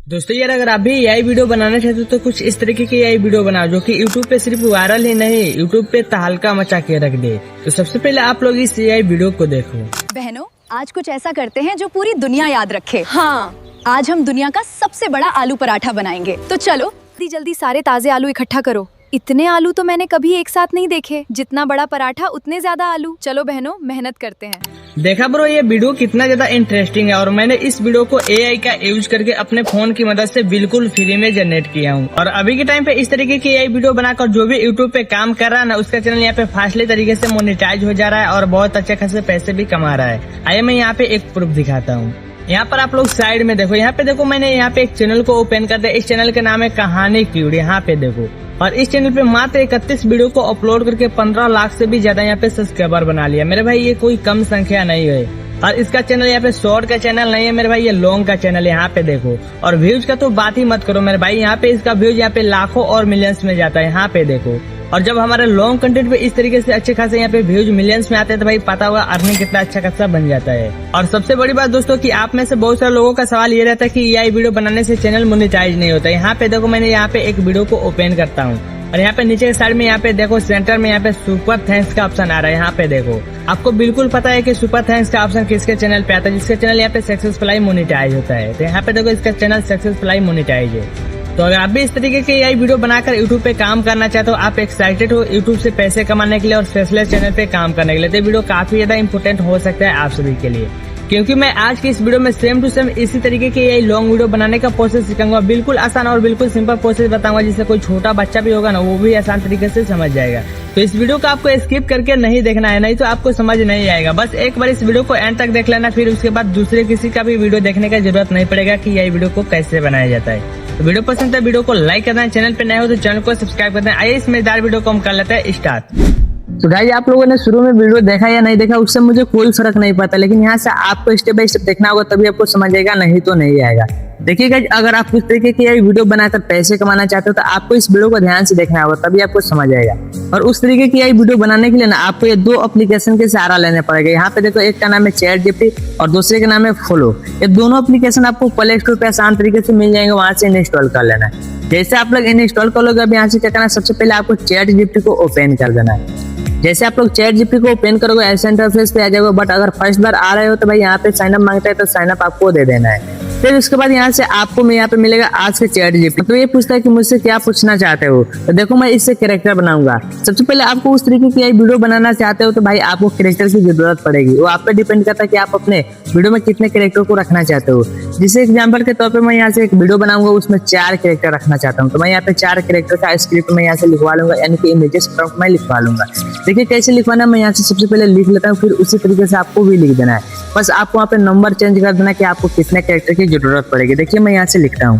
दोस्तों यार, अगर आप भी एआई वीडियो बनाना चाहते हो तो कुछ इस तरीके की एआई वीडियो बनाओ जो कि यूट्यूब पे सिर्फ वायरल ही नहीं, यूट्यूब पे तहलका मचा के रख दे। तो सबसे पहले आप लोग इस एआई वीडियो को देखो। बहनों, आज कुछ ऐसा करते हैं जो पूरी दुनिया याद रखे। हाँ, आज हम दुनिया का सबसे बड़ा आलू पराठा बनाएंगे। तो चलो जल्दी सारे ताजे आलू इकट्ठा करो। इतने आलू तो मैंने कभी एक साथ नहीं देखे। जितना बड़ा पराठा उतने ज्यादा आलू। चलो बहनों, मेहनत करते हैं। देखा ब्रो, ये वीडियो कितना ज्यादा इंटरेस्टिंग है और मैंने इस वीडियो को एआई का यूज करके अपने फोन की मदद से बिल्कुल फ्री में जनरेट किया हूँ। और अभी के टाइम पे इस तरीके की एआई वीडियो बनाकर जो भी यूट्यूब पे काम कर रहा है ना, उसका चैनल यहाँ पे फास्टली तरीके से मोनेटाइज हो जा रहा है और बहुत अच्छे खासे पैसे भी कमा रहा है। आइए मैं यहाँ पे एक प्रूफ दिखाता हूँ। यहाँ पर आप लोग साइड में देखो, यहाँ पे देखो मैंने यहाँ पे एक चैनल को ओपन कर दिया। इस चैनल का नाम है कहानी क्यूड। यहाँ पे देखो, और इस चैनल पे मात्र 31 वीडियो को अपलोड करके 15 लाख से भी ज्यादा यहाँ पे सब्सक्राइबर बना लिया। मेरे भाई ये कोई कम संख्या नहीं है। और इसका चैनल यहाँ पे शॉर्ट का चैनल नहीं है मेरे भाई, ये लॉन्ग का चैनल है। यहाँ पे देखो, और व्यूज का तो बात ही मत करो मेरे भाई। यहाँ पे इसका व्यूज यहाँ पे लाखों और मिलियंस में जाता है। यहाँ पे देखो, और जब हमारे लॉन्ग कंटेंट पे इस तरीके से अच्छे खासे यहाँ पे व्यूज मिलियंस में आते हैं तो भाई पता होगा अर्निंग कितना अच्छा खासा बन जाता है। और सबसे बड़ी बात दोस्तों कि आप में से बहुत सारे लोगों का सवाल ये रहता है कि एआई वीडियो बनाने से चैनल मोनेटाइज नहीं होता। यहाँ पे देखो, मैंने यहाँ पे एक वीडियो को ओपन करता हूँ और यहाँ पे नीचे के साइड में यहाँ पे देखो सेंटर में यहाँ पे सुपर थैंक्स का ऑप्शन आ रहा है। यहाँ पे देखो, आपको बिल्कुल पता है कि सुपर थैंक्स का ऑप्शन किसके चैनल पे आता है, जिसके चैनल यहाँ पे सक्सेसफुली मोनेटाइज होता है। तो यहाँ पे देखो, इसका चैनल सक्सेसफुली मोनेटाइज है। तो अगर आप भी इस तरीके के एआई वीडियो बनाकर यूट्यूब पे काम करना चाहते हो, आप एक्साइटेड हो यूट्यूब से पैसे कमाने के लिए और स्पेशलिस्ट चैनल पे काम करने के लिए, तो वीडियो काफी ज्यादा इंपोर्टेंट हो सकता है आप सभी के लिए। क्योंकि मैं आज की इस वीडियो में सेम टू सेम इसी तरीके के एआई लॉन्ग वीडियो बनाने का प्रोसेस सिखाऊंगा। बिल्कुल आसान और बिल्कुल सिंपल प्रोसेस बताऊंगा, जिससे कोई छोटा बच्चा भी होगा ना, वो भी आसान तरीके से समझ जाएगा। तो इस वीडियो को आपको स्किप करके नहीं देखना है, नहीं तो आपको समझ नहीं आएगा। बस एक बार इस वीडियो को एंड तक देख लेना, फिर उसके बाद दूसरे किसी का भी वीडियो देखने की जरूरत नहीं पड़ेगा कि यही वीडियो को कैसे बनाया जाता है। तो वीडियो पसंद है, वीडियो को लाइक करना है, चैनल पे नए हो तो चैनल को सब्सक्राइब करना है। आइए इस मजेदार वीडियो को हम कर लेते हैं स्टार्ट। तो गाइस, आप लोगों ने शुरू में वीडियो देखा या नहीं देखा उससे मुझे कोई फर्क नहीं पड़ता, लेकिन यहाँ से आपको स्टेप बाय स्टेप देखना होगा, तभी आपको समझ आएगा, नहीं तो नहीं आएगा। देखिए गाइस, अगर आप इस तरीके की वीडियो बनाकर पैसे कमाना चाहते हो तो आपको इस वीडियो को ध्यान से देखना होगा, तभी आपको समझ आएगा। और उस तरीके की वीडियो बनाने के लिए ना आपको ये दो एप्लीकेशन के सहारा लेने पड़ेगा। यहाँ पे देखो, एक का नाम है चैटजीपीटी और दूसरे का नाम है फ्लो। ये दोनों एप्लीकेशन आपको प्ले स्टोर पे आसान तरीके से मिल जाएंगे, वहां से इंस्टॉल कर लेना है। जैसे आप लोग इंस्टॉल कर लोगे, अब यहाँ से क्या करना है, सबसे पहले आपको चैटजीपीटी को ओपन कर देना है। जैसे आप लोग चैटजीपीटी को ओपन करोगे ऐसे इंटरफेस पे आ जाएगा। बट अगर फर्स्ट बार आ रहे हो तो भाई यहाँ पे साइन अप मांगता है, तो साइन अप आपको दे देना है। फिर उसके बाद यहाँ से आपको मैं यहाँ पे मिलेगा आज के चैटजीपीटी। तो ये पूछता है कि मुझसे क्या पूछना चाहते हो, तो देखो मैं इससे कैरेक्टर बनाऊंगा। सबसे पहले आपको उस तरीके की वीडियो बनाना चाहते हो तो भाई आपको कैरेक्टर की जरूरत पड़ेगी। वो आप पे डिपेंड करता है कि आप अपने वीडियो में कितने कैरेक्टर को रखना चाहते हो। जिसे एग्जाम्पल के तौर पर मैं यहाँ से एक वीडियो बनाऊंगा, उसमें 4 कैरेक्टर रखना चाहता हूँ, तो मैं यहाँ पे 4 कैरेक्टर का स्क्रिप्ट में यहाँ से लिखवा लूंगा, यानी कि इमेजेस प्रॉम्प्ट में लिखवा लूंगा। देखिए कैसे लिखवाना, मैं यहाँ से सबसे पहले लिख लेता हूँ, फिर उसी तरीके से आपको भी लिख देना है। बस आपको वहाँ पे नंबर चेंज कर देना कि आपको कितने कैरेक्टर की जरूरत पड़ेगी। देखिए मैं यहाँ से लिखता हूँ,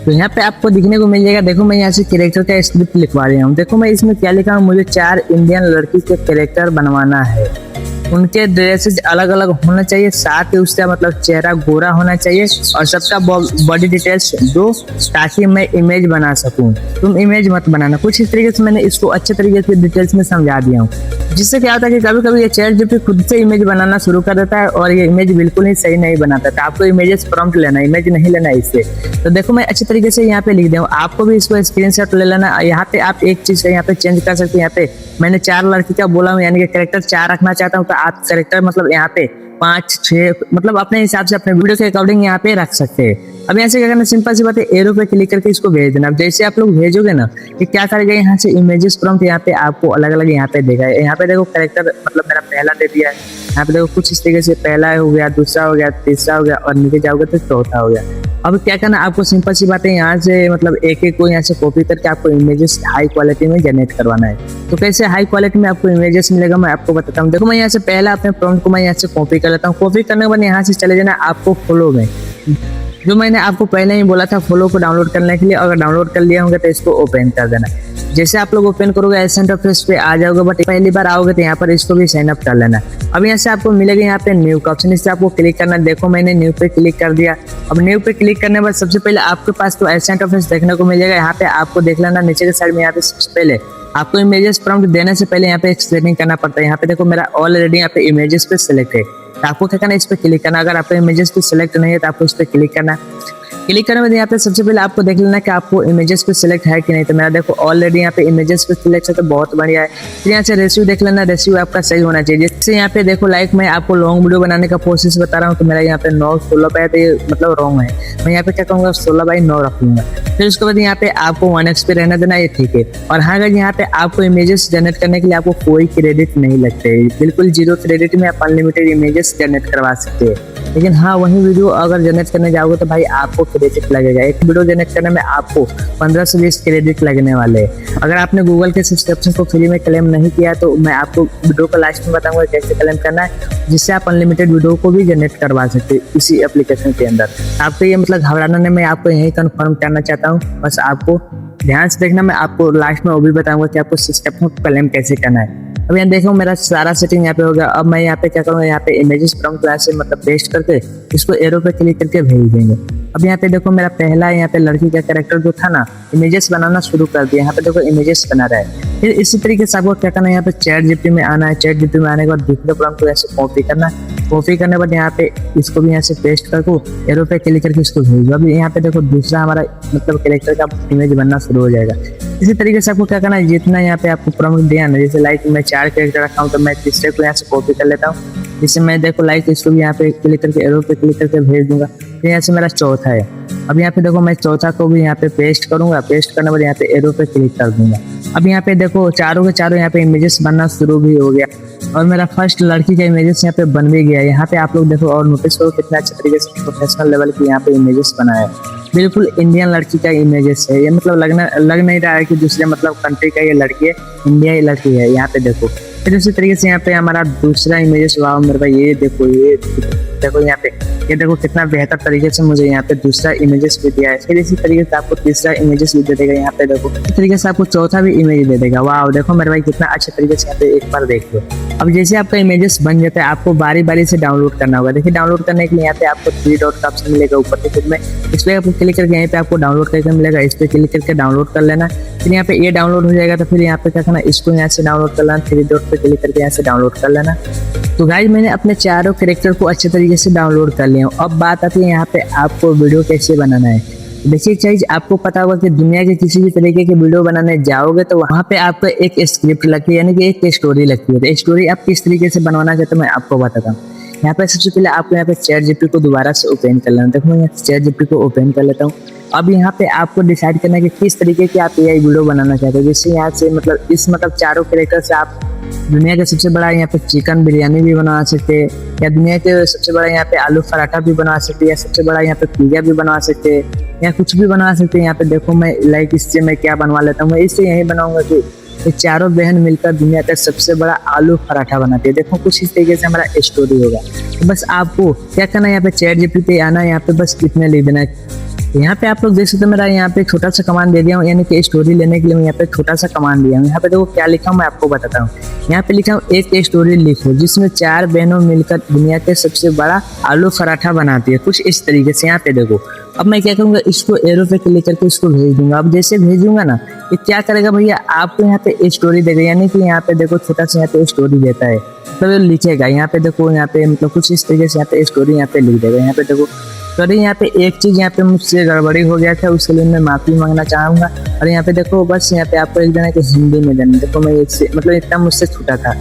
तो यहाँ पे आपको दिखने को मिल जाएगा। देखो मैं यहाँ से कैरेक्टर का स्क्रिप्ट लिखवा रहा हूँ। देखो मैं इसमें क्या लिखा हूँ, मुझे 4 इंडियन लड़की के कैरेक्टर बनवाना है। उनके ड्रेसेस अलग अलग होना चाहिए, साथ ही उसका मतलब चेहरा गोरा होना चाहिए और सबका बॉडी डिटेल्स दो, ताकि मैं इमेज बना सकूं। तुम इमेज मत बनाना। कुछ इस तरीके से मैंने इसको अच्छे तरीके से डिटेल्स में समझा दिया हूँ, जिससे क्या होता है कि कभी कभी ये चैटजीपीटी खुद से इमेज बनाना शुरू कर देता है और ये इमेज बिल्कुल ही सही नहीं बनाता। तो आपको इमेजेस प्रॉम्प्ट लेना, इमेज नहीं लेना इससे। तो देखो मैं अच्छे तरीके से यहाँ पे लिख दूँ, आपको भी इसको स्क्रीनशॉट ले लेना। यहाँ पे आप एक चीज यहाँ पे चेंज कर सकते हैं। यहाँ पे मैंने 4 लड़की का बोला हूँ, यानी कि कैरेक्टर 4 रखना चाहता हूँ, तो आप कैरेक्टर मतलब यहाँ पे 5, 6 मतलब अपने हिसाब से अपने वीडियो के अकॉर्डिंग यहाँ पे रख सकते हैं। अब यहाँ से क्या करना, सिंपल सी बात है, एरो पे क्लिक करके इसको भेज देना। अब जैसे आप लोग भेजोगे ना, कि क्या करेगा, यहाँ से इमेजेस प्रॉम्प्ट यहाँ पे आपको अलग अलग यहाँ पे देगा। यहाँ पे देखो कैरेक्टर मतलब मेरा पहला दे दिया है। यहाँ पे देखो कुछ इस तरीके से, पहला हो गया, दूसरा हो गया, तीसरा हो गया, और नीचे जाओगे तो चौथा हो गया। अब क्या करना, आपको सिंपल सी बात है, यहाँ से मतलब एक एक को यहाँ से कॉपी करके आपको इमेजेस हाई क्वालिटी में जनरेट करवाना है। तो कैसे हाई क्वालिटी में आपको इमेजेस मिलेगा मैं आपको बताता हूँ। देखो मैं यहाँ से पहला अपने प्रॉम्प्ट को मैं यहाँ से कॉपी कर लेता हूँ। कॉपी करने के बाद यहाँ से चले जाना आपको फ्लो में, जो मैंने आपको पहले ही बोला था फ्लो को डाउनलोड करने के लिए। अगर डाउनलोड कर लिया होगा तो इसको ओपन कर देना। जैसे आप लोग ओपन करोगे ऐसे इंटरफेस पे आ जाओगे, बट पहली बार आओगे तो यहाँ पर इसको भी साइन अप कर लेना। अब यहाँ से आपको मिलेगा यहाँ पे न्यू का ऑप्शन, इससे आपको क्लिक करना। देखो मैंने न्यू पे क्लिक कर दिया। अब न्यू पे क्लिक करने के बाद सबसे पहले आपके पास तो ऐसा इंटरफेस देखने को मिल जाएगा। यहाँ पे आपको देख लेना नीचे के साइड में, यहाँ पे सबसे पहले आपको इमेजेस प्रॉम्प्ट देने से पहले यहाँ पे एक सेटिंग करना पड़ता है। यहाँ पे देखो मेरा ऑलरेडी यहाँ पे इमेजेस पे सिलेक्ट है, तो आपको क्या करना है, इस पे क्लिक करना। अगर आपको इमेजेस पे सिलेक्ट नहीं है तो आपको इस पे क्लिक करना। क्लिक करने के बाद यहाँ पे सबसे पहले आपको देख लेना कि आपको इमेजेस पे सिलेक्ट है कि नहीं। तो मेरा देखो ऑलरेडी यहाँ पे इमेजेस पे सिलेक्ट है, तो बहुत बढ़िया है। फिर यहाँ से रेशियो देख लेना, रेशियो आपका सही होना चाहिए। जैसे यहाँ पे देखो लाइक मैं आपको लॉन्ग वीडियो बनाने का प्रोसेस बता रहा हूँ, तो मेरा यहाँ पे 9:16 पे है, तो ये मतलब रॉन्ग है। मैं यहाँ पे क्या कहूँगा 16:9 रखूंगा। फिर उसके बाद यहाँ पे आपको 1x पे रहना देना, ये ठीक है। और हाँ गाइस, यहाँ पे आपको इमेजेस जनरेट करने के लिए आपको कोई क्रेडिट नहीं लगते, बिल्कुल 0 क्रेडिट में आप अनलिमिटेड इमेजेस जनरेट करवा सकते हैं। लेकिन हाँ, वही वीडियो अगर जनरेट करने जाओगे तो भाई आपको क्रेडिट लगेगा। एक वीडियो जनरेट करने में आपको 15 से 20 क्रेडिट लगने वाले हैं। अगर आपने गूगल के सब्सक्रिप्शन को फ्री में क्लेम नहीं किया तो मैं आपको वीडियो को लास्ट में बताऊंगा कैसे क्लेम करना है, जिससे आप अनलिमिटेड वीडियो को भी जनरेट करवा सकते हैं इसी एप्लीकेशन के अंदर। आपको ये मतलब घबराना नहीं, मैं आपको यही कंफर्म करना चाहता हूँ। बस आपको ध्यान से देखना, मैं आपको लास्ट में वो भी बताऊंगा कि आपको सब्सक्रिप्शन को क्लेम कैसे करना है। अब यहाँ देखो मेरा सारा सेटिंग यहाँ पे हो गया। अब मैं यहाँ पे क्या करूँगा, यहाँ पे इमेजेस प्रॉम्प्ट को ऐसे मतलब पेस्ट करके इसको एरो पे क्लिक करके भेज देंगे। अब यहाँ पे देखो मेरा पहला यहाँ पे लड़की का कैरेक्टर जो था ना, इमेजेस बनाना शुरू कर दिया। यहाँ पे देखो इमेजेस बना रहा है। फिर इसी तरीके से आपको क्या करना है, यहाँ पे चैट जीपीटी में आना है। चैट जीपीटी में आने के बाद दूसरे प्रॉम्प्ट को ऐसे कॉपी करना है। कॉपी करने के बाद यहाँ पे इसको भी यहाँ से पेस्ट कर दो, एरो पे क्लिक करके इसको भेज दो। अब यहाँ पे देखो दूसरा हमारा मतलब कैरेक्टर का इमेज बनना शुरू हो जाएगा। इसी तरीके से आपको क्या करना है, जितना यहाँ पे आपको प्रॉम्प्ट दिया ना, जैसे लाइक मैं 4 कैरेक्टर रखा हूँ तो मैं तीसरे को यहाँ से कॉपी कर लेता हूँ। जिससे मैं देखो लाइक इसको भी यहाँ पे क्लिक करके एरो पे क्लिक करके भेज दूंगा। फिर यहाँ से मेरा चौथा है। अब यहाँ पे देखो मैं चौथा को भी यहाँ पे पेस्ट करूंगा। पेस्ट करने के बाद यहाँ पे एरो पे क्लिक कर दूंगा। अब यहाँ पे देखो चारों के चारों यहाँ पे इमेजेस बनना शुरू भी हो गया और मेरा फर्स्ट लड़की का इमेजेस यहाँ पे बन भी गया। यहाँ पे आप लोग देखो और नोटिस करो कितना अच्छे तरीके से प्रोफेशनल लेवल की यहाँ पे इमेजेस बनाया है। बिल्कुल इंडियन लड़की का इमेजेस है ये, मतलब लग नहीं रहा है कि दूसरे मतलब कंट्री का ये लड़की है, इंडिया की लड़की है। यहाँ पे देखो फिर उसी तरीके से यहाँ पे हमारा दूसरा इमेजेस, वाह मेरे भाई ये देखो यहाँ पे ये देखो कितना बेहतर तरीके से मुझे यहाँ पे दूसरा इमेजेस भी दिया है। फिर इसी तरीके से आपको तीसरा इमेजेस भी दे देगा। यहाँ पे देखो इस तरीके से आपको चौथा भी इमेज दे देगा। वाह देखो मेरे भाई कितना अच्छे तरीके से यहाँ पे एक बार देख लो। अब जैसे आपका इमेजेस बन जाता है आपको बारी बारी से डाउनलोड करना होगा। देखिए डाउनलोड करने के लिए यहाँ पे आपको 3 डॉट का ऑप्शन मिलेगा ऊपर के। फिर में इस पर आपको क्लिक करके यहाँ पे आपको डाउनलोड करके मिलेगा, इस पर क्लिक करके डाउनलोड कर लेना। फिर यहाँ पे ये डाउनलोड हो जाएगा तो फिर यहाँ पे क्या करना, इसको यहाँ से डाउनलोड कर लेना। 3 डॉट पे क्लिक करके यहाँ से डाउनलोड कर लेना। तो गाइस मैंने अपने चारों कैरेक्टर को अच्छे तरीके से डाउनलोड कर लिया हूँ। अब बात आती है यहाँ पे आपको वीडियो कैसे बनाना है। देखिए चीज आपको पता होगा कि दुनिया के किसी भी तरीके के वीडियो बनाने जाओगे तो वहाँ पे आपको एक स्क्रिप्ट लगती है, यानी कि एक स्टोरी लगती है। तो स्टोरी आप किस तरीके से बनवाना चाहते हो मैं आपको बताता हूँ। यहाँ पे सबसे पहले आपको यहाँ पे चैट जीपीटी को दोबारा से ओपन कर लेना। देखो मैं यहाँ चैट जीपीटी को ओपन कर लेता हूँ। अब यहाँ पे आपको डिसाइड करना है कि किस तरीके की आप एआई वीडियो बनाना चाहते हो। जैसे यहाँ से मतलब इस मतलब चारों कैरेक्टर से आप दुनिया के सबसे बड़ा यहाँ पे चिकन बिरयानी भी बना सकते हैं, या दुनिया के सबसे बड़ा यहाँ पे आलू पराठा भी बना सकते हैं, या सबसे बड़ा यहाँ पे पिज्जा भी बना सकते हैं, या कुछ भी बना सकते हैं। यहाँ पे देखो मैं लाइक इससे मैं क्या बनवा लेता हूँ, मैं इससे यही बनाऊंगा कि ये चारों बहन मिलकर दुनिया का सबसे बड़ा आलू पराठा बनाती है। देखो कुछ इस तरीके से हमारा स्टोरी होगा। तो बस आपको क्या करना है, यहाँ पे चैट जीपीटी पे आना है, यहाँ पे बस इतने लिख देना है। यहाँ पे आप लोग देख सकते हो मेरा यहाँ पे छोटा सा कमांड दे दिया हूँ, यानी कि स्टोरी लेने के लिए मैं यहाँ पे छोटा सा कमांड दिया हूँ। यहाँ पे देखो क्या लिखा हूँ मैं आपको बताता हूँ। यहाँ पे लिखा हूँ एक स्टोरी लिखो जिसमें 4 बहनों मिलकर दुनिया के सबसे बड़ा आलू पराठा बनाती है, कुछ इस तरीके से। यहाँ पे देखो अब मैं क्या करूँगा, इसको एरो पे क्लिक करके इसको भेज दूंगा। अब जैसे भेजूंगा ना ये क्या करेगा भैया, आपको यहाँ पे स्टोरी देगा, यानी कि यहाँ पे देखो छोटा सा यहाँ पे स्टोरी देता है, तो लिखेगा। यहाँ पे देखो यहाँ पे मतलब कुछ इस तरीके से यहाँ पे स्टोरी यहाँ पे लिख देगा। यहाँ पे देखो सॉरी यहाँ पे एक चीज यहाँ पे मुझसे गड़बड़ी हो गया था, उसके लिए मैं माफी मांगना चाहूंगा। और यहाँ पे देखो बस यहाँ पे आपको एक देना कि हिंदी में देना। देखो मैं एक मतलब इतना मुझसे छूटा था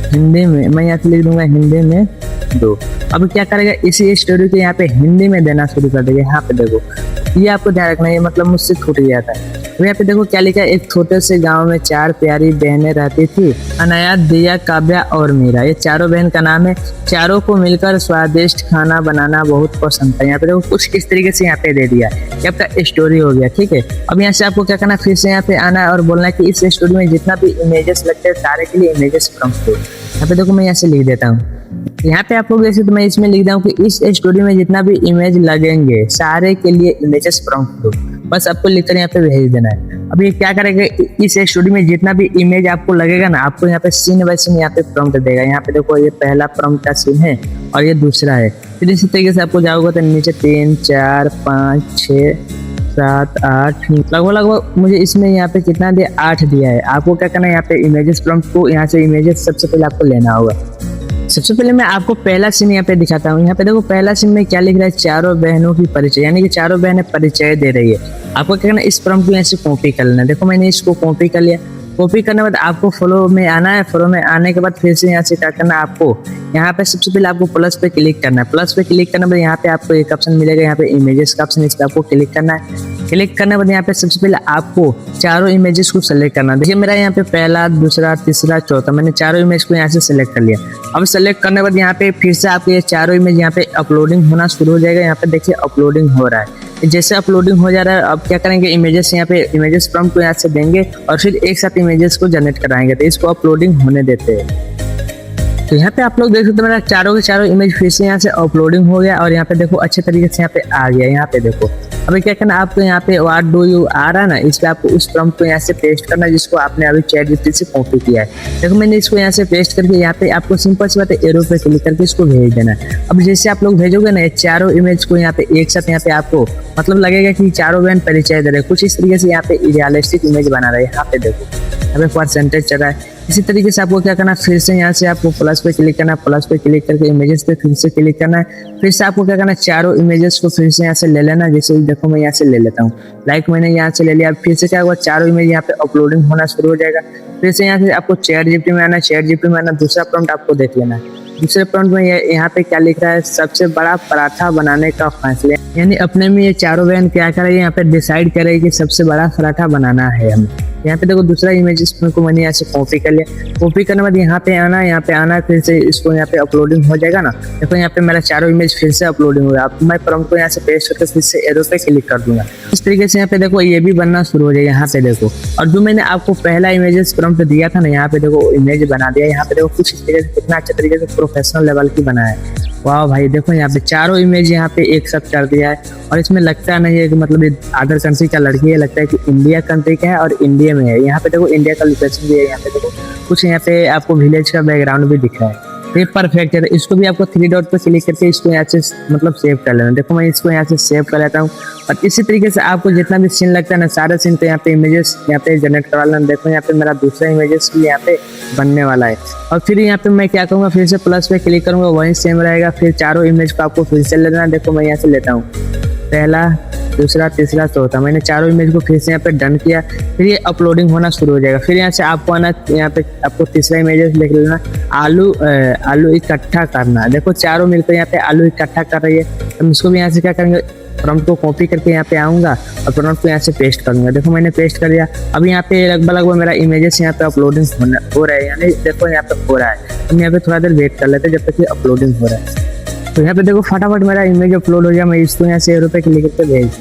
हिंदी में, मैं यहाँ पे लिख दूंगा हिंदी में 2। अब क्या करेगा, इसी स्टोरी को यहाँ पे हिंदी में देना शुरू कर देगा। यहाँ पे देखो ये आपको ध्यान रखना, ये मतलब मुझसे छूट गया था। तो यहाँ पे देखो क्या लिखा है, एक छोटे से गांव में 4 प्यारी बहनें रहती थी, अनाया, दिया, काव्या और मीरा। ये चारों बहन का नाम है। चारों को मिलकर स्वादिष्ट खाना बनाना बहुत पसंद था। यहाँ पे देखो कुछ इस तरीके से यहाँ पे दे दिया, ये आपका स्टोरी हो गया। ठीक है, अब यहाँ से आपको क्या करना है, फिर से यहाँ पे आना है और बोलना है कि इस स्टोरी में जितना भी इमेजेस लगते हैं सारे के लिए इमेजेस प्रॉम्प्ट दो। यहाँ पे देखो मैं यहाँ से लिख देता हूँ। यहाँ पे आप लोग जैसे तो मैं इसमें लिख रहा हूँ कि इस स्टोरी में जितना भी इमेज लगेंगे सारे के लिए इमेजेस प्रॉम्प्ट दो। बस आपको लिखकर यहाँ पे भेज देना है। अब ये क्या करेगा, इस स्टोरी में जितना भी इमेज आपको लगेगा ना, आपको यहाँ पे सीन बाय सीन यहाँ पे प्रॉम्प्ट देगा। यहाँ पे देखो ये पहला प्रॉम्प्ट का सीन है और ये दूसरा है। फिर इसी तरीके से आपको जाओगे तो नीचे 3, 4, 5, 6, 7, 8 लगभग मुझे इसमें यहाँ पे कितना दिया, 8 दिया है। आपको क्या करना है, यहाँ पे इमेजेस प्रॉम्प्ट को यहाँ से इमेजेस सबसे पहले आपको लेना होगा। सबसे पहले मैं आपको पहला सीन यहाँ पे दिखाता हूँ। यहाँ पे देखो पहला सीन में क्या लिख रहा है, चारों बहनों की परिचय, यानी कि चारों बहनें परिचय दे रही है। आपको क्या करना है, इस प्रॉम्प्ट को यहाँ से कॉपी कर लेना। देखो मैंने इसको कॉपी कर लिया। कॉपी करने के बाद आपको फॉलो में आना है। फॉलो में आने के बाद फिर से यहाँ से क्या करना है, आपको यहाँ पे सबसे पहले आपको प्लस पे क्लिक करना है। प्लस पे क्लिक करने के बाद यहाँ पे आपको एक ऑप्शन मिलेगा, यहाँ पे इमेजेस का ऑप्शन, इस पे आपको क्लिक करना है। क्लिक करने के बाद यहाँ पे सबसे पहले आपको चारों इमेजेस को सेलेक्ट करना है। देखिए मेरा यहाँ पे पहला, दूसरा, तीसरा, चौथा, मैंने चारों इमेज को यहाँ से सेलेक्ट कर लिया। अब सेलेक्ट करने के बाद यहाँ पे फिर से आपके ये चारों इमेज यहाँ पे अपलोडिंग होना शुरू हो जाएगा। यहाँ पे देखिए अपलोडिंग हो रहा है। जैसे अपलोडिंग हो जा रहा है, अब क्या करेंगे, इमेजेस यहाँ पे इमेजेस प्रॉम्प्ट को यहाँ से देंगे और फिर एक साथ इमेजेस को जनरेट कराएंगे। तो इसको अपलोडिंग होने देते हैं। तो यहाँ पे आप लोग देख सकते हो मेरा चारों के चारों इमेज फिर से यहाँ से अपलोडिंग हो गया और यहाँ पे देखो अच्छे तरीके से यहाँ पे आ गया। यहाँ पे देखो अभी क्या करना, आपको यहाँ पे व्हाट डू यू आ रहा है ना, इस पे आपको उस प्रॉम्प्ट को यहाँ से पेस्ट करना है जिसको आपने अभी ChatGPT से कॉपी किया है। देखो मैंने इसको यहाँ से पेस्ट करके यहाँ पे आपको सिंपल सी बात है, एरो पे क्लिक करके इसको भेज देना है। अब जैसे आप लोग भेजोगे ना, चारों इमेज को यहाँ पे एक साथ यहाँ पे आपको मतलब लगेगा कि चारों बहन परिचय दे रहे हैं। कुछ इस तरीके से यहाँ पे रियलिस्टिक इमेज बना रहे हैं। यहाँ पे देखो यहाँ पे परसेंटेज चल रहा है। इसी तरीके से आपको क्या करना है, फिर से यहाँ से आपको प्लस पे क्लिक करना है। प्लस पे क्लिक करके इमेजेस पे फिर से क्लिक करना है। फिर से आपको क्या करना है, चारों इमेजेस को फिर से यहाँ से ले लेना। जैसे देखो मैं यहाँ से ले लेता हूँ, लाइक मैंने यहाँ से ले लिया। फिर से क्या हुआ, चारों इमेज यहाँ पे अपलोडिंग होना शुरू हो जाएगा। फिर से यहाँ से आपको ChatGPT में आना है। ChatGPT में आना, दूसरा प्रॉम्प्ट आपको देख लेना है। दूसरे प्रॉम्प्ट में यहाँ पे क्या लिख रहा है, सबसे बड़ा पराठा बनाने का फैसला, यानी अपने में ये चारों बहन क्या करेगी, यहाँ पे डिसाइड करेगी कि सबसे बड़ा पराठा बनाना है हमें। यहाँ पे देखो दूसरा इमेज इसको मैंने यहाँ से कॉपी कर लिया। कॉपी करने के बाद यहाँ पे आना, यहाँ पे आना, फिर से इसको यहाँ पे अपलोडिंग हो जाएगा ना। देखो यहाँ पे मेरा चारों इमेज फिर से अपलोडिंग हो गया। अब मैं प्रॉम्प्ट को यहाँ से पेस्ट करके फिर से एरो पे क्लिक कर दूंगा। इस तरीके से यहाँ पे देखो ये भी बनना शुरू हो जाएगा। यहाँ पे देखो, और जो मैंने आपको पहला इमेजेस प्रॉम्प्ट दिया था ना, यहाँ पे देखो इमेज बना दिया। यहाँ पे देखो कुछ इस तरीके से, कितना अच्छे तरीके से प्रोफेशनल लेवल की बनाया है। वाह भाई, देखो यहाँ पे चारों इमेज यहाँ पे एक साथ कर दिया है। और इसमें लगता नहीं है कि मतलब ये अदर कंट्री का लड़की है, लगता है कि इंडिया कंट्री का है और इंडिया में है। यहाँ पे देखो इंडिया का लोकेशन भी है। यहाँ पे देखो कुछ यहाँ पे आपको विलेज का बैकग्राउंड भी दिख रहा है। तो ये परफेक्ट है। इसको भी आपको 3 डॉट पे क्लिक करके इसको यहाँ से मतलब सेव कर लेना। देखो मैं इसको यहाँ से सेव कर लेता हूँ। और इसी तरीके से आपको जितना भी सीन लगता है ना, सारे सीन तो यहाँ पे इमेजेस यहाँ पे जनरेट करवा लेना। देखो यहाँ पे मेरा दूसरा इमेजेस भी यहाँ पे बनने वाला है। और फिर यहाँ पे मैं क्या करूँगा, फिर से प्लस पे क्लिक करूँगा, वही सेम रहेगा। फिर चारों इमेज को आपको फिर से लेना। देखो मैं यहाँ से लेता हूँ, पहला, दूसरा, तीसरा, चौथा, मैंने चारों इमेज को फिर से यहाँ पे डन किया। फिर ये अपलोडिंग होना शुरू हो जाएगा। फिर यहाँ से आपको आना, यहाँ पे आपको तीसरा इमेज लिख लेना, आलू इकट्ठा करना। देखो चारों मिलकर यहाँ पे आलू इकट्ठा कर रही है। हम इसको भी यहाँ से क्या करेंगे, प्रॉम्प्ट को कॉपी करके यहाँ पे आऊँगा और प्रॉम्प्ट को यहाँ से पेस्ट करूँगा। देखो मैंने पेस्ट कर दिया। अब यहाँ पे लगभग मेरा इमेजेस यहाँ पे अपलोडिंग हो रहा है, यानी देखो यहाँ पे हो रहा है। हम यहाँ पे थोड़ा देर वेट कर लेते हैं जब तक ये अपलोडिंग हो रहा है। तो यहाँ पे देखो फटाफट मेरा इमेज अपलोड हो गया। मैं इसको यहाँ से एरो पे क्लिक करके भेज।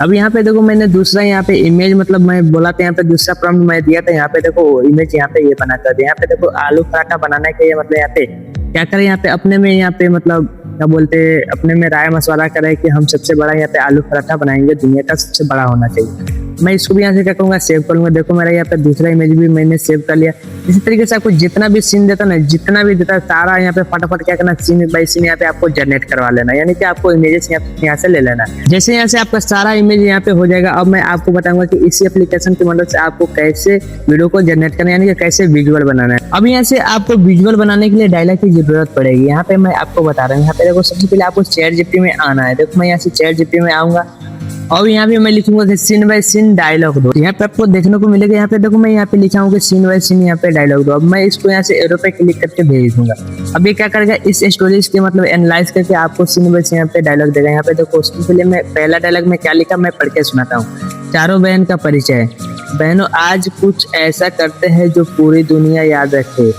अब यहाँ पे देखो मैंने दूसरा यहाँ पे इमेज मतलब मैं बोला था, यहाँ पे दूसरा प्रॉम्प्ट मैं दिया था। यहाँ पे देखो इमेज यहाँ पे ये बना कर दिया। यहाँ पे देखो आलू पराठा बनाने के लिए मतलब यहाँ पे क्या करें, यहाँ पे अपने में यहाँ पे मतलब क्या बोलते हैं, अपने में राय मशवरा करें कि हम सबसे बड़ा यहाँ पे आलू पराठा बनाएंगे, दुनिया का सबसे बड़ा होना चाहिए। मैं इसको भी यहाँ से क्या करूँगा, सेव करूँगा। देखो मेरा यहाँ पे दूसरा इमेज भी मैंने सेव कर लिया। इसी तरीके से आपको जितना भी सीन देता ना, जितना भी देता सारा यहाँ पे फटाफट क्या करना, सीन बाई सीन यहाँ पे आपको जनरेट करवा लेना, यानी कि आपको इमेजेस यहाँ से ले लेना। जैसे यहाँ से आपका सारा इमेज यहाँ पे हो जाएगा। अब मैं आपको बताऊंगा कि इसी एप्लीकेशन की मदद से आपको कैसे वीडियो को जनरेट करना है, यानी कि कैसे विजुअल बनाना है। अब यहाँ से आपको विजुअल बनाने के लिए डायलॉग की जरूरत पड़ेगी। यहाँ पे मैं आपको बता रहा हूँ। यहाँ पे देखो सबसे पहले आपको ChatGPT में आना है। देखो मैं यहाँ से ChatGPT में आऊंगा और यहाँ पे मैं लिखूंगा कि सीन बाय सीन डायलॉग दो। यहाँ पे आपको देखने को मिलेगा। यहाँ पे देखो मैं यहाँ पे लिखा हूँ कि सीन बाय सीन यहाँ पे डायलॉग दो। अब मैं इसको यहाँ से एरो पे क्लिक करके भेज दूंगा। अब ये क्या करेगा, इस स्टोरीज के मतलब एनालाइज करके आपको सीन बाय सीन यहाँ पे डायलॉग देगा। यहाँ पे देखो उसके पहले मैं पहला डायलॉग में क्या लिखा मैं पढ़ के सुनाता हूँ। चारों बहन का परिचय। बहनों आज कुछ ऐसा करते हैं जो पूरी दुनिया याद रखे।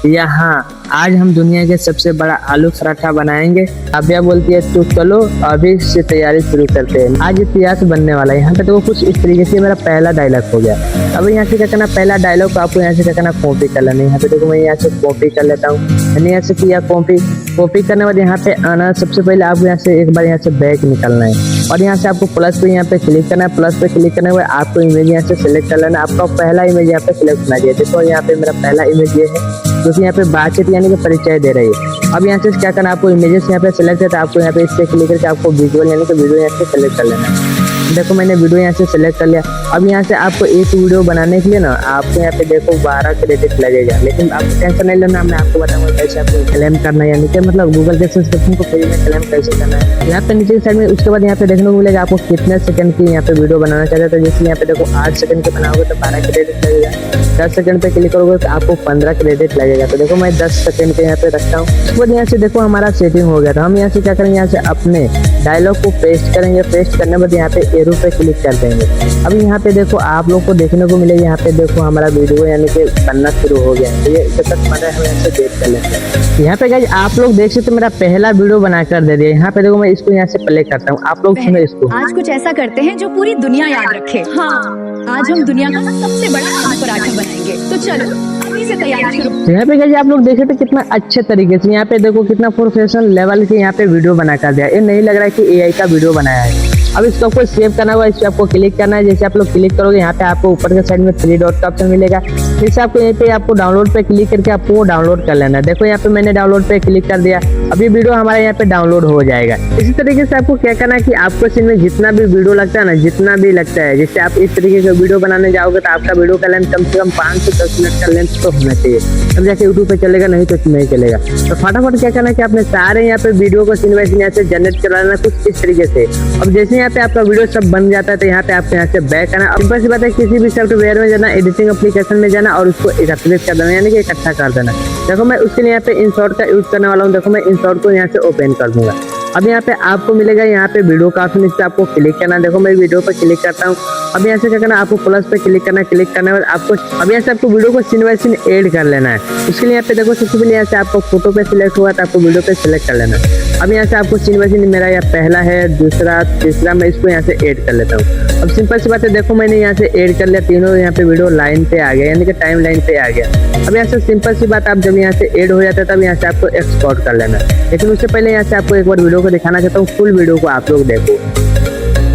यहाँ आज हम दुनिया के सबसे बड़ा आलू पराठा बनाएंगे। आबिया बोलती है तो चलो अभी से तैयारी शुरू करते हैं, आज इतिहास बनने वाला है। यहाँ पे तो कुछ इस तरीके से मेरा पहला डायलॉग हो गया। अब यहाँ से क्या करना, पहला डायलॉग को आपको यहाँ से क्या करना, कॉपी कर लेना। यहाँ पे देखो मैं यहाँ से कॉपी कर लेता हूँ। मैंने यहाँ से किया कॉपी करने के बाद यहाँ पे आना। सबसे पहले आपको यहाँ से एक बार यहाँ से बैक निकलना है और यहाँ से आपको प्लस पे यहाँ पे क्लिक करना है। प्लस पे क्लिक करने के बाद आपको इमेज यहाँ से सिलेक्ट कर लेना। आपका पहला इमेज यहाँ पे सिलेक्ट होना चाहिए। देखो यहाँ पे मेरा पहला इमेज ये है जो कि यहाँ पे बातचीत यानी कि परिचय दे रही है। अब यहाँ से क्या करना, आपको इमेजेस यहाँ पे सिलेक्ट है तो आपको यहाँ पे इस पे क्लिक करके आपको विजुअल यानी कि वीडियो यहाँ से सिलेक्ट कर लेना है। देखो मैंने वीडियो यहाँ से सिलेक्ट कर लिया। अब यहाँ से आपको एक वीडियो बनाने के लिए ना आपको यहाँ पे देखो 12 क्रेडिट लगेगा, लेकिन आपको टेंशन नहीं लेना, मैं आपको बताऊंगा कैसे आपको क्लेम करना है, यानी कि मतलब गूगल के सब्सक्रिप्शन को फ्री में क्लेम कैसे करना है। यहाँ पे नीचे साइड में उसके बाद यहाँ पे देखने को मिलेगा आपको कितने सेकंड की यहाँ पे वीडियो बनाना चाहते हैं। तो जैसे यहाँ पे देखो 8 सेकंड के बनाओगे तो 12 क्रेडिट लगेगा, 10 सेकंड पे क्लिक करोगे तो आपको 15 क्रेडिट लगेगा। तो देखो मैं 10 सेकंड के यहाँ पे रखता हूँ। उसके बाद यहाँ से देखो हमारा सेटिंग हो गया। तो हम यहाँ से क्या करेंगे, यहाँ से अपने डायलॉग को पेस्ट करेंगे। पेस्ट करने के बाद यहाँ पे एरो पे क्लिक कर देंगे। अब यहाँ पे देखो आप लोग को देखने को मिलेगा, यहाँ पे देखो हमारा वीडियो यानी कि बनना शुरू हो गया। तो ये जब तक बना है हम यहाँ से देख कर लेते हैं। यहाँ पे गाइस आप लोग देख सकते मेरा पहला वीडियो बनाकर दे दिया। यहाँ पे देखो मैं इसको यहाँ से प्ले करता हूँ, आप लोग सुनो इसको। आज कुछ ऐसा करते हैं जो पूरी दुनिया याद रखे। आज हम दुनिया का सबसे बड़ा आलू पराठा बनाएंगे, तो चलो अभी से तैयारी शुरू। यहाँ पे गाइस आप लोग देख सकते कितना अच्छे तरीके से यहाँ पे देखो कितना प्रोफेशनल लेवल के यहाँ पे वीडियो बना कर दिया। ये नहीं लग रहा है कि एआई का वीडियो बनाया है। अब इसको आपको सेव करना होगा, इस पे आपको क्लिक करना है। जैसे आप लोग क्लिक करोगे यहाँ पे आपको ऊपर के साइड में 3 डॉट का ऑप्शन मिलेगा। जैसे आपको यहीं पे आपको डाउनलोड पे क्लिक करके आपको वो डाउनलोड कर लेना है। देखो यहाँ पे मैंने डाउनलोड पे क्लिक कर दिया, अभी वीडियो हमारा यहाँ पे डाउनलोड हो जाएगा। इसी तरीके से आपको क्या करना है कि आपको इसमें जितना भी वीडियो लगता है ना, जितना भी लगता है, जैसे आप इस तरीके से वीडियो बनाने जाओगे तो आपका वीडियो का लेंथ कम से कम 5 से 10 मिनट का लेंथ तो होना चाहिए, तब जाके यूट्यूब पे चलेगा, नहीं तो नहीं चलेगा। तो फटाफट क्या करना है कि आपने सारे यहाँ पे वीडियो को सीन बाय सीन यहाँ से जनरेट करा लेना कुछ इस तरीके से। अब जैसे यहाँ पे आपका वीडियो सब बन जाता है तो यहाँ पे आपको यहाँ से बैक आना। सिंपल सी बात है, किसी भी सॉफ्टवेयर में जाना, एडिटिंग एप्लीकेशन में जाना और उसको एकत्रित कर देना, यानी कि इकट्ठा कर देना। देखो मैं उसके लिए यहाँ पे इंसर्ट का यूज करने वाला हूँ। देखो मैं इंसर्ट को यहाँ से ओपन कर दूंगा। अब यहाँ पे आपको मिलेगा यहाँ पे वीडियो का ऑप्शन, इस पे आपको क्लिक करना है। देखो मैं वीडियो पे क्लिक करता हूँ। अब यहाँ से क्या करना है, आपको प्लस पे क्लिक करना है। क्लिक करने के बाद आपको अब यहाँ से आपको वीडियो को सीन बाय सीन ऐड कर लेना है। उसके लिए यहाँ पे देखो सबसे पहले यहाँ से आपको फोटो पे सिलेक्ट हुआ तो आपको वीडियो पे सिलेक्ट कर लेना है। अब यहाँ से आपको सीन बाय सीन मेरा यहाँ पहला है, दूसरा, तीसरा, मैं इसको यहाँ से ऐड कर लेता हूँ। अब सिंपल सी बात है, देखो मैंने यहाँ से ऐड कर लिया, तीनों यहाँ पे वीडियो लाइन पे आ गया, यानी कि टाइम लाइन पे आ गया। अब यहाँ से सिंपल सी बात, आप जब यहाँ से ऐड हो जाता है तब यहाँ से आपको एक्सपोर्ट कर लेना है। लेकिन उससे पहले यहाँ से आपको एक बार वीडियो को दिखाना चाहता हूँ, फुल वीडियो को आप लोग देखो।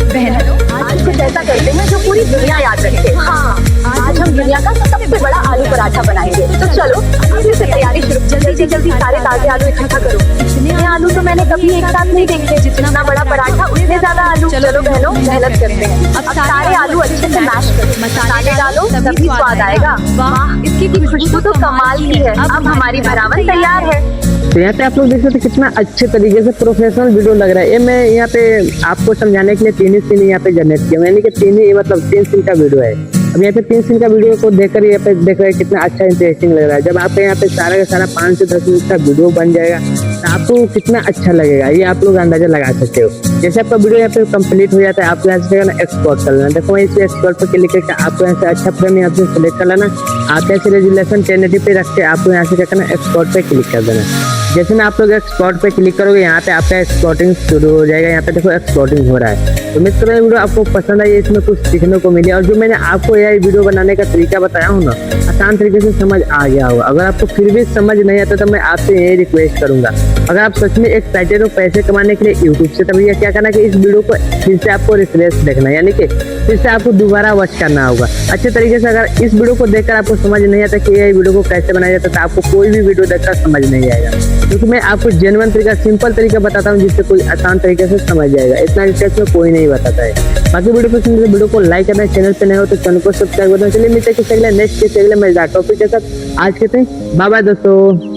बहनों, आज कुछ ऐसा करते हैं जो पूरी दुनिया याद रखे। आज हम दुनिया का सबसे बड़ा आलू पराठा बनाएंगे, तो चलो अभी से तैयारी शुरू। जल्दी सारे ताजे आलू इकट्ठा करो। इतने आलू तो मैंने कभी एक साथ नहीं देखे। जितना बड़ा पराठा उतने ज्यादा आलू। चलो बहनों मेहनत करते हैं। अब सारे आलू अच्छे से मैश करो, मसाले डालो, तभी स्वाद आएगा। वाह, इसकी खुशबू तो कमाल की है। अब हमारी भरावन तैयार है। तो यहाँ पे आप लोग देख सकते हैं कितना अच्छे तरीके से प्रोफेशनल वीडियो लग रहा है। ये मैं यहाँ पे आपको समझाने के लिए 3 सीन यहाँ पे जनरेट किया, यानी कि 3 सीन का वीडियो है। अब यहाँ पे 3 सीन का वीडियो को देखकर यहाँ पे देख रहे हैं कितना अच्छा इंटरेस्टिंग लग रहा है। जब आपके यहाँ पे सारा का सारा 5 से 10 मिनट का वीडियो बन जाएगा तो आपको कितना अच्छा लगेगा, ये आप लोग अंदाजा लगा सकते हो। जैसे आपका वीडियो यहाँ पे कंप्लीट हो जाता है, आपको यहाँ से एक्सपोर्ट कर लेना। देखो मैं इसे एक्सपोर्ट पर क्लिक करके आपको यहाँ से अच्छा फ्रेम यहाँ से सिलेक्ट कर लेना। आप यहाँ से रेजुलेशन 1080 पे रख के आपको यहाँ से क्या करना, एक्सपोर्ट पे क्लिक कर देना। जैसे में आप लोग एक्सपोर्ट पे क्लिक करोगे यहाँ पे आपका एक्सपोर्टिंग शुरू हो जाएगा। यहाँ पे देखो एक्सपोर्टिंग हो रहा है। तो मित्र वीडियो आपको पसंद आई, इसमें कुछ सीखने को मिले और जो मैंने आपको यह वीडियो बनाने का तरीका बताया हूँ ना, आसान तरीके से समझ आ गया होगा। अगर आपको फिर भी समझ नहीं आता तो मैं आपसे यही रिक्वेस्ट करूंगा, अगर आप सच में एक साइटेड को पैसे कमाने के लिए यूट्यूब से, तभी क्या करना कि इस वीडियो को फिर से आपको रिफ्रेश देखना, यानी कि फिर से आपको दोबारा वॉच करना होगा अच्छे तरीके से। अगर इस वीडियो को देखकर आपको समझ नहीं आता कि ये वीडियो को कैसे बनाया जाता है तो आपको कोई भी वीडियो देखकर समझ नहीं आएगा, क्योंकि मैं आपको जेन्युइन तरीका, सिंपल तरीका बताता हूँ जिससे कोई आसान तरीके से समझ जाएगा। इतना डिटेल्स में कोई नहीं बताता है। बाकी वीडियो पसंद है वीडियो को लाइक करना, चैनल पे नए हो तो चैनल को सब्सक्राइब करना। चलिए मिलते हैं किसी अगले नेक्स्ट किसी अगले मजेदार टॉपिक के साथ। आज के दिन बाय बाय दोस्तों।